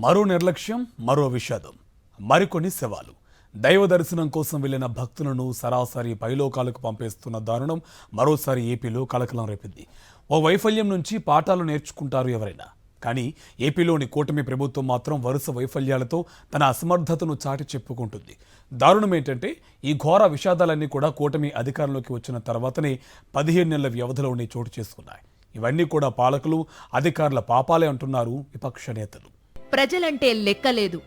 మరో నిర్లక్ష్యం, మరో విషాదం, మరికొన్ని శవాలు. దైవ దర్శనం కోసం వెళ్లిన భక్తులను సరాసరి పైలోకాలకు పంపేస్తున్న దారుణం మరోసారి ఏపీలో కలకలం రేపింది. ఓ వైఫల్యం నుంచి పాఠాలు నేర్చుకుంటారు ఎవరైనా, కానీ ఏపీలోని కూటమి ప్రభుత్వం మాత్రం వరుస వైఫల్యాలతో తన అసమర్థతను చాటి చెప్పుకుంటుంది. దారుణం ఏంటంటే, ఈ ఘోర విషాదాలన్నీ కూడా కూటమి అధికారంలోకి వచ్చిన తర్వాతనే 15 నెలల వ్యవధిలోనే చోటు చేసుకున్నాయి. ఇవన్నీ కూడా పాలకులు, అధికారుల పాపాలే అంటున్నారు విపక్ష నేతలు. ప్రజలంటే లెక్కలేదు,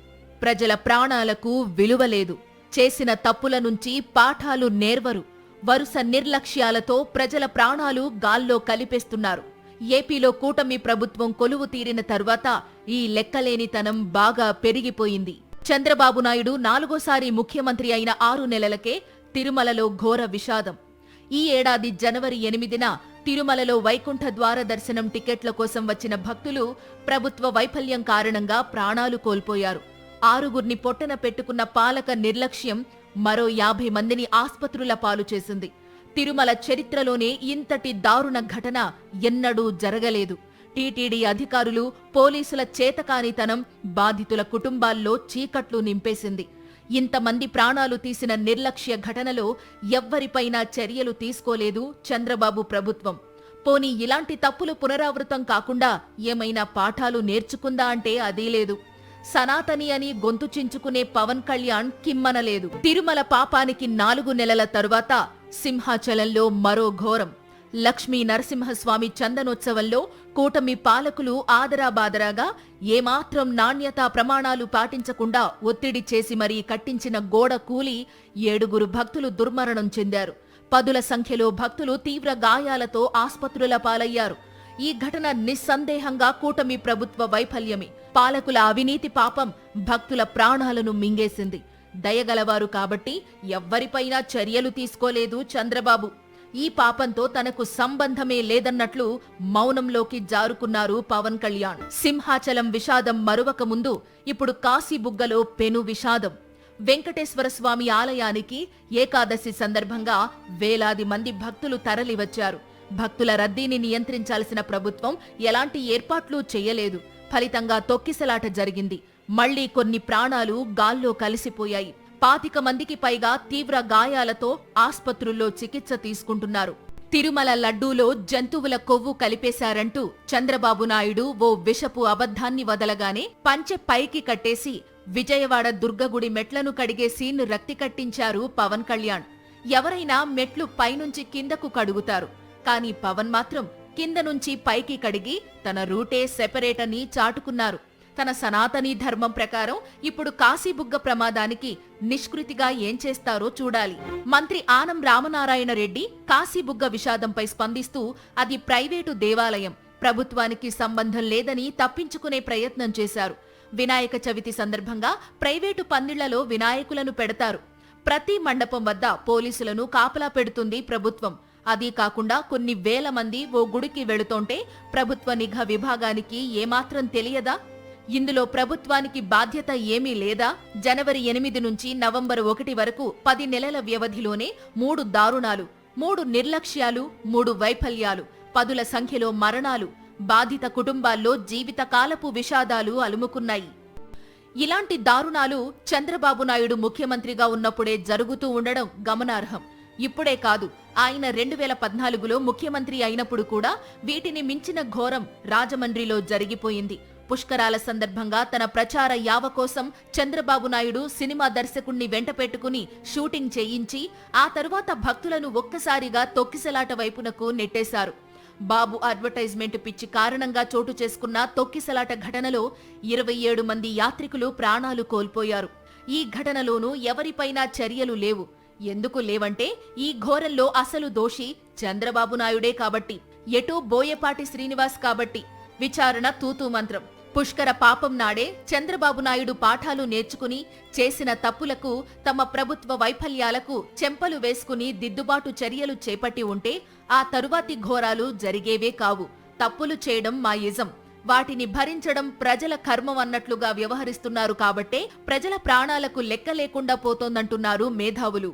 ప్రజల ప్రాణాలకు విలువలేదు, చేసిన తప్పుల నుంచి పాఠాలు నేర్వరు, వరుస నిర్లక్ష్యాలతో ప్రజల ప్రాణాలు గాల్లో కలిపేస్తున్నారు. ఏపీలో కూటమి ప్రభుత్వం కొలువు తీరిన తరువాత ఈ లెక్కలేనితనం బాగా పెరిగిపోయింది. చంద్రబాబు నాయుడు 4వ సారి ముఖ్యమంత్రి అయిన 6 నెలలకే తిరుమలలో ఘోర విషాదం. ఈ ఏడాది జనవరి 8న తిరుమలలో వైకుంఠ ద్వార దర్శనం టికెట్ల కోసం వచ్చిన భక్తులు ప్రభుత్వ వైఫల్యం కారణంగా ప్రాణాలు కోల్పోయారు. 6గురిని పొట్టన పెట్టుకున్న పాలక నిర్లక్ష్యం మరో 50 మందిని ఆస్పత్రుల పాలు చేసింది. తిరుమల చరిత్రలోనే ఇంతటి దారుణ ఘటన ఎన్నడూ జరగలేదు. టీటీడీ అధికారులు, పోలీసుల చేతకానితనం బాధితుల కుటుంబాల్లో చీకట్లు నింపేసింది. ఇంతమంది ప్రాణాలు తీసిన నిర్లక్ష్య ఘటనలో ఎవ్వరిపైనా చర్యలు తీసుకోలేదు చంద్రబాబు ప్రభుత్వం. పోనీ ఇలాంటి తప్పులు పునరావృతం కాకుండా ఏమైనా పాఠాలు నేర్చుకుందా అంటే అదీ లేదు. సనాతని అని గొంతు చించుకునే పవన్ కళ్యాణ్ కిమ్మనలేదు. తిరుమల పాపానికి 4 నెలల తరువాత సింహాచలంలో మరో ఘోరం. లక్ష్మీ నరసింహస్వామి చందనోత్సవంలో కూటమి పాలకులు ఆదరాబాదరాగా ఏమాత్రం నాణ్యతా ప్రమాణాలు పాటించకుండా ఒత్తిడి చేసి మరీ కట్టించిన గోడ కూలి 7గురు భక్తులు దుర్మరణం చెందారు. 10ల సంఖ్యలో భక్తులు తీవ్ర గాయాలతో ఆస్పత్రుల పాలయ్యారు. ఈ ఘటన నిస్సందేహంగా కూటమి ప్రభుత్వ వైఫల్యమే. పాలకుల అవినీతి పాపం భక్తుల ప్రాణాలను మింగేసింది. దయగలవారు కాబట్టి ఎవ్వరిపైనా చర్యలు తీసుకోలేదు చంద్రబాబు. ఈ పాపంతో తనకు సంబంధమే లేదన్నట్లు మౌనంలోకి జారుకున్నారు పవన్ కళ్యాణ్. సింహాచలం విషాదం మరువక ముందు ఇప్పుడు కాశీబుగ్గలో పెను విషాదం. వెంకటేశ్వర స్వామి ఆలయానికి ఏకాదశి సందర్భంగా వేలాది మంది భక్తులు తరలివచ్చారు. భక్తుల రద్దీని నియంత్రించాల్సిన ప్రభుత్వం ఎలాంటి ఏర్పాట్లు చేయలేదు. ఫలితంగా తొక్కిసలాట జరిగింది. మళ్లీ కొన్ని ప్రాణాలు గాల్లో కలిసిపోయాయి. 25 మందికి పైగా తీవ్ర గాయాలతో ఆస్పత్రుల్లో చికిత్స తీసుకుంటున్నారు. తిరుమల లడ్డూలో జంతువుల కొవ్వు కలిపేశారంటూ చంద్రబాబు నాయుడు ఓ విషపు అబద్ధాన్ని వదలగానే పంచె పైకి కట్టేసి విజయవాడ దుర్గగుడి మెట్లను కడిగే సీన్ రక్తి కట్టించారు పవన్ కళ్యాణ్. ఎవరైనా మెట్లు పైనుంచి కిందకు కడుగుతారు, కానీ పవన్ మాత్రం కింద నుంచి పైకి కడిగి తన రూటే సెపరేట్ అని చాటుకున్నారు. తన సనాతనీ ధర్మం ప్రకారం ఇప్పుడు కాశీబుగ్గ ప్రమాదానికి నిష్కృతిగా ఏం చేస్తారో చూడాలి. మంత్రి ఆనం రామనారాయణ రెడ్డి కాశీబుగ్గ విషాదంపై స్పందిస్తూ అది ప్రైవేటు దేవాలయం, ప్రభుత్వానికి సంబంధం లేదని తప్పించుకునే ప్రయత్నం చేశారు. వినాయక చవితి సందర్భంగా ప్రైవేటు పందిళ్లలో వినాయకులను పెడతారు. ప్రతి మండపం వద్ద పోలీసులను కాపలా పెడుతుంది ప్రభుత్వం. అదీ కాకుండా కొన్ని వేల మంది ఓ గుడికి వెళుతోంటే ప్రభుత్వ నిఘా విభాగానికి ఏమాత్రం తెలియదా? ఇందులో ప్రభుత్వానికి బాధ్యత ఏమీ లేదా? జనవరి 8 నుంచి నవంబర్ 1 వరకు 10 నెలల వ్యవధిలోనే 3 దారుణాలు, 3 నిర్లక్ష్యాలు, 3 వైఫల్యాలు, 10ల సంఖ్యలో మరణాలు, బాధిత కుటుంబాల్లో జీవితకాలపు విషాదాలు అలుముకున్నాయి. ఇలాంటి దారుణాలు చంద్రబాబు నాయుడు ముఖ్యమంత్రిగా ఉన్నప్పుడే జరుగుతూ ఉండడం గమనార్హం. ఇప్పుడే కాదు, ఆయన 2014లో ముఖ్యమంత్రి అయినప్పుడు కూడా వీటిని మించిన ఘోరం రాజమండ్రిలో జరిగిపోయింది. పుష్కరాల సందర్భంగా తన ప్రచార యావ కోసం చంద్రబాబు నాయుడు సినిమా దర్శకుణ్ణి వెంట పెట్టుకుని షూటింగ్ చేయించి ఆ తరువాత భక్తులను ఒక్కసారిగా తొక్కిసలాట వైపునకు నెట్టేశారు. బాబు అడ్వర్టైజ్మెంట్ పిచ్చి కారణంగా చోటు చేసుకున్న తొక్కిసలాట ఘటనలో 27 మంది యాత్రికులు ప్రాణాలు కోల్పోయారు. ఈ ఘటనలోనూ ఎవరిపైనా చర్యలు లేవు. ఎందుకు లేవంటే ఈ ఘోరంలో అసలు దోషి చంద్రబాబు నాయుడే కాబట్టి, ఎటూ బోయపాటి శ్రీనివాస్ కాబట్టి. విచారణ తూతూ మంత్రం. పుష్కర పాపం నాడే చంద్రబాబు నాయుడు పాఠాలు నేర్చుకుని చేసిన తప్పులకు, తమ ప్రభుత్వ వైఫల్యాలకు చెంపలు వేసుకుని దిద్దుబాటు చర్యలు చేపట్టి ఉంటే ఆ తరువాతి ఘోరాలు జరిగేవే కావు. తప్పులు చేయడం మా ఇజం, వాటిని భరించడం ప్రజల కర్మం అన్నట్లుగా వ్యవహరిస్తున్నారు కాబట్టే ప్రజల ప్రాణాలకు లెక్క లేకుండా పోతోందంటున్నారు మేధావులు.